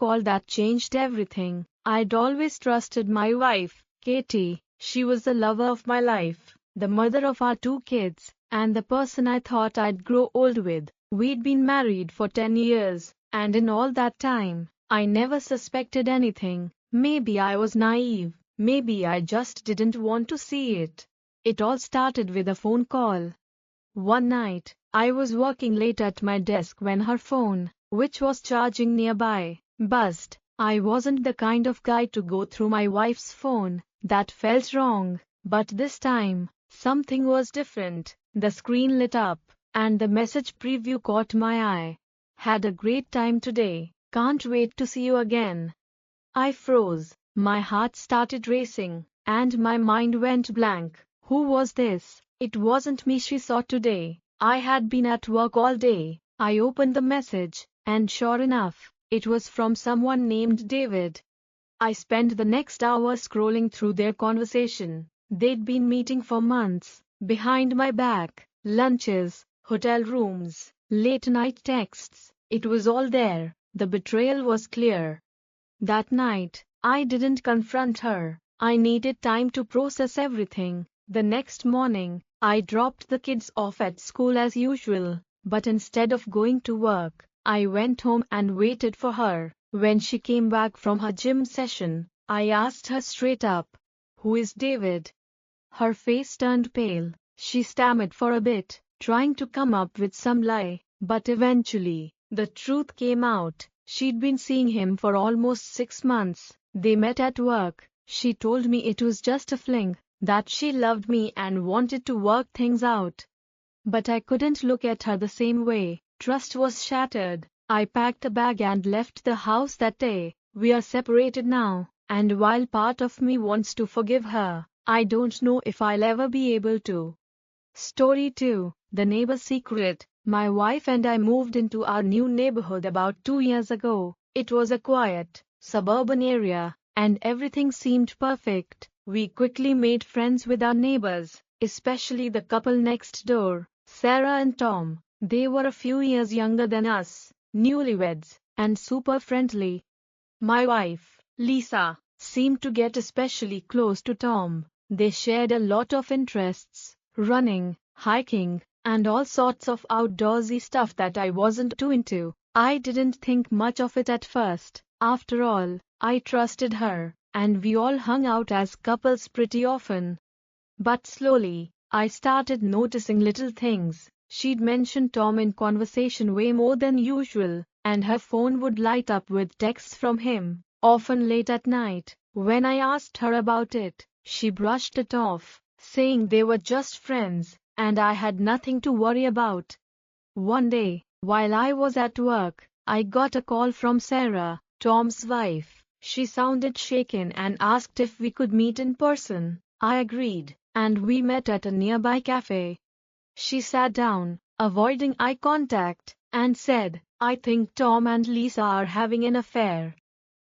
call that changed everything. I'd always trusted my wife, Katie. She was the lover of my life, the mother of our 2 kids, and the person I thought I'd grow old with. We'd been married for 10 years, and in all that time, I never suspected anything. Maybe I was naive, maybe I just didn't want to see it. It all started with a phone call. One night, I was working late at my desk when her phone, which was charging nearby, buzzed. I wasn't the kind of guy to go through my wife's phone. That felt wrong, but this time, something was different. The screen lit up, and the message preview caught my eye. Had a great time today, can't wait to see you again. I froze, my heart started racing, and my mind went blank. Who was this? It wasn't me she saw today. I had been at work all day. I opened the message, and sure enough, it was from someone named David. I spent the next hour scrolling through their conversation. They'd been meeting for months, behind my back, lunches, hotel rooms, late-night texts. It was all there. The betrayal was clear. That night, I didn't confront her. I needed time to process everything. The next morning, I dropped the kids off at school as usual, but instead of going to work, I went home and waited for her. When she came back from her gym session, I asked her straight up, "Who is David?" Her face turned pale. She stammered for a bit, trying to come up with some lie, but eventually, the truth came out. She'd been seeing him for almost 6 months. They met at work. She told me it was just a fling, that she loved me and wanted to work things out. But I couldn't look at her the same way. Trust was shattered. I packed a bag and left the house that day. We are separated now, and while part of me wants to forgive her, I don't know if I'll ever be able to. Story 2. The Neighbor's Secret. My wife and I moved into our new neighborhood about 2 years ago. It was a quiet, suburban area, and everything seemed perfect. We quickly made friends with our neighbors, especially the couple next door, Sarah and Tom. They were a few years younger than us, newlyweds, and super friendly. My wife, Lisa, seemed to get especially close to Tom. They shared a lot of interests, running, hiking, and all sorts of outdoorsy stuff that I wasn't too into. I didn't think much of it at first. After all, I trusted her, and we all hung out as couples pretty often. But slowly, I started noticing little things. She'd mention Tom in conversation way more than usual, and her phone would light up with texts from him, often late at night. When I asked her about it, she brushed it off, saying they were just friends, and I had nothing to worry about. One day, while I was at work, I got a call from Sarah, Tom's wife. She sounded shaken and asked if we could meet in person. I agreed, and we met at a nearby cafe. She sat down, avoiding eye contact, and said, "I think Tom and Lisa are having an affair."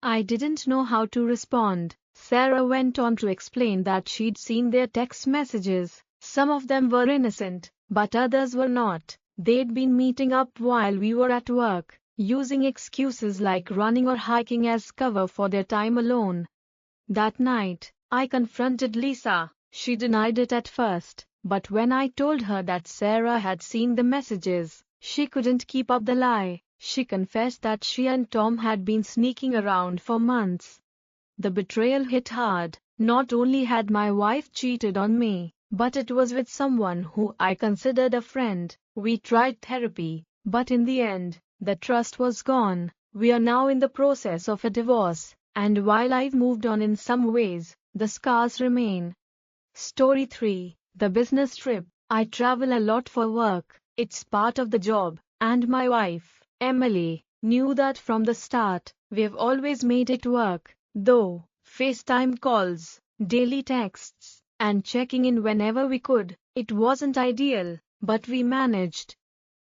I didn't know how to respond. Sarah went on to explain that she'd seen their text messages. Some of them were innocent, but others were not. They'd been meeting up while we were at work, using excuses like running or hiking as cover for their time alone. That night, I confronted Lisa. She denied it at first, but when I told her that Sarah had seen the messages, she couldn't keep up the lie. She confessed that she and Tom had been sneaking around for months. The betrayal hit hard. Not only had my wife cheated on me, but it was with someone who I considered a friend. We tried therapy, but in the end, the trust was gone. We are now in the process of a divorce, and while I've moved on in some ways, the scars remain. Story 3. The business trip. I travel a lot for work. It's part of the job, and my wife, Emily, knew that from the start. We've always made it work, though. FaceTime calls, daily texts, and checking in whenever we could. It wasn't ideal, but we managed.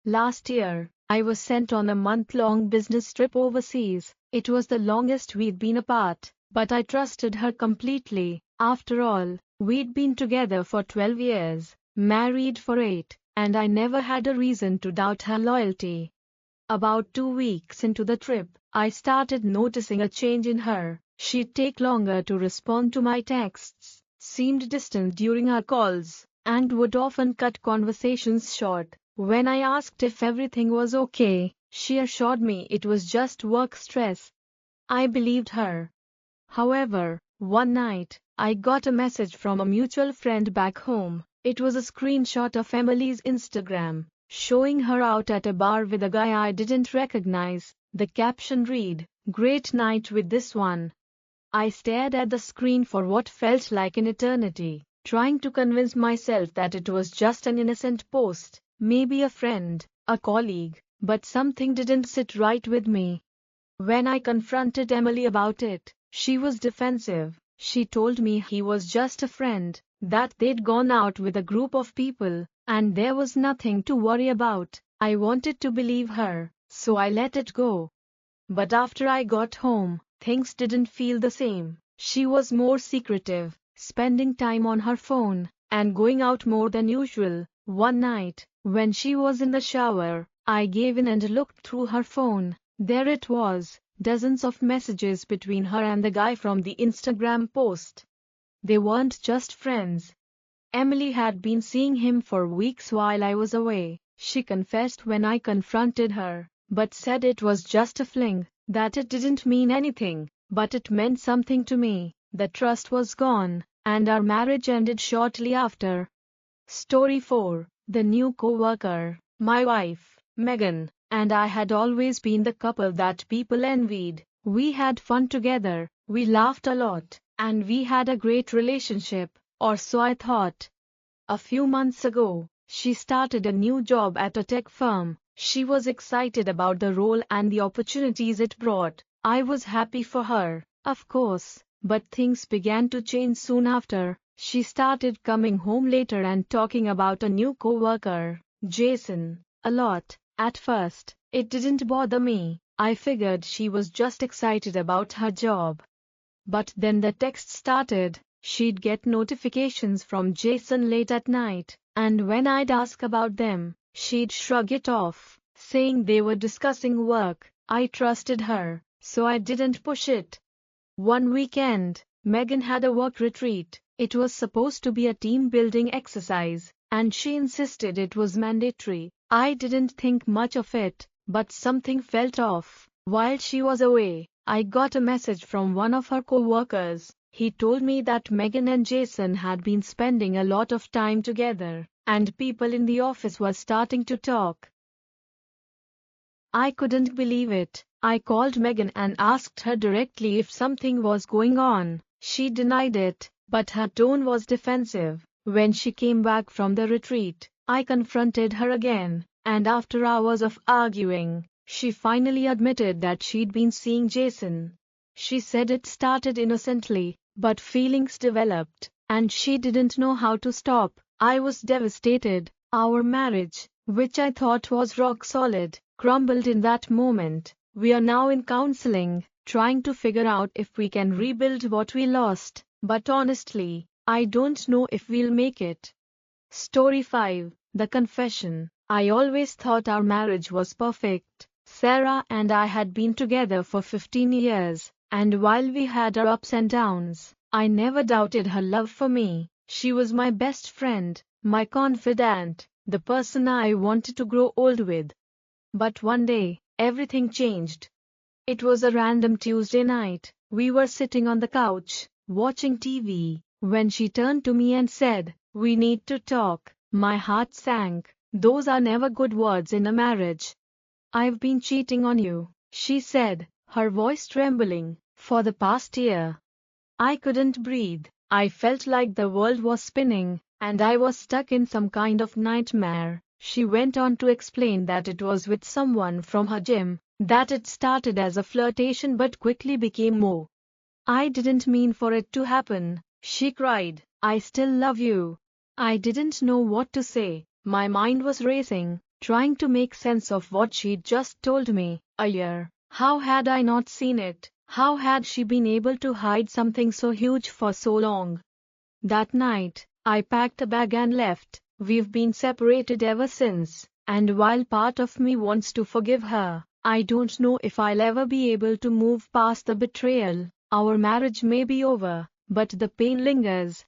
Last year, I was sent on a month-long business trip overseas. It was the longest we'd been apart, but I trusted her completely. After all, we'd been together for 12 years, married for 8, and I never had a reason to doubt her loyalty. About 2 weeks into the trip, I started noticing a change in her. She'd take longer to respond to my texts, seemed distant during our calls, and would often cut conversations short. When I asked if everything was okay, she assured me it was just work stress. I believed her. However, one night, I got a message from a mutual friend back home. It was a screenshot of Emily's Instagram, showing her out at a bar with a guy I didn't recognize. The caption read, "Great night with this one." I stared at the screen for what felt like an eternity, trying to convince myself that it was just an innocent post, maybe a friend, a colleague, but something didn't sit right with me. When I confronted Emily about it, she was defensive. She told me he was just a friend, that they'd gone out with a group of people, and there was nothing to worry about. I wanted to believe her, so I let it go. But after I got home, things didn't feel the same. She was more secretive, spending time on her phone, and going out more than usual. One night, when she was in the shower, I gave in and looked through her phone. There it was, dozens of messages between her and the guy from the Instagram post. They weren't just friends. Emily had been seeing him for weeks while I was away. She confessed when I confronted her, but said it was just a fling, that it didn't mean anything, but it meant something to me. The trust was gone, and our marriage ended shortly after. Story 4. The new co-worker. My wife, Megan, and I had always been the couple that people envied. We had fun together, we laughed a lot, and we had a great relationship, or so I thought. A few months ago, she started a new job at a tech firm. She was excited about the role and the opportunities it brought. I was happy for her, of course, but things began to change soon after. She started coming home later and talking about a new co-worker, Jason, a lot. At first, it didn't bother me. I figured she was just excited about her job. But then the texts started. She'd get notifications from Jason late at night, and when I'd ask about them, she'd shrug it off, saying they were discussing work. I trusted her, so I didn't push it. One weekend, Megan had a work retreat. It was supposed to be a team-building exercise, and she insisted it was mandatory. I didn't think much of it, but something felt off. While she was away, I got a message from one of her co-workers. He told me that Megan and Jason had been spending a lot of time together, and people in the office were starting to talk. I couldn't believe it. I called Megan and asked her directly if something was going on. She denied it, but her tone was defensive. When she came back from the retreat, I confronted her again, and after hours of arguing, she finally admitted that she'd been seeing Jason. She said it started innocently, but feelings developed, and she didn't know how to stop. I was devastated. Our marriage, which I thought was rock solid, crumbled in that moment. We are now in counseling, trying to figure out if we can rebuild what we lost, but honestly, I don't know if we'll make it. Story 5. The confession. I always thought our marriage was perfect. Sarah and I had been together for 15 years, and while we had our ups and downs, I never doubted her love for me. She was my best friend, my confidant, the person I wanted to grow old with. But one day, everything changed. It was a random Tuesday night. We were sitting on the couch, watching TV, when she turned to me and said, "We need to talk." My heart sank. Those are never good words in a marriage. "I've been cheating on you," she said, her voice trembling, "for the past year." I couldn't breathe. I felt like the world was spinning, and I was stuck in some kind of nightmare. She went on to explain that it was with someone from her gym, that it started as a flirtation but quickly became more. "I didn't mean for it to happen," she cried. "I still love you." I didn't know what to say. My mind was racing, trying to make sense of what she'd just told me. A year. How had I not seen it? How had she been able to hide something so huge for so long? That night, I packed a bag and left. We've been separated ever since, And while part of me wants to forgive her, I don't know if I'll ever be able to move past the betrayal. Our marriage may be over, but the pain lingers.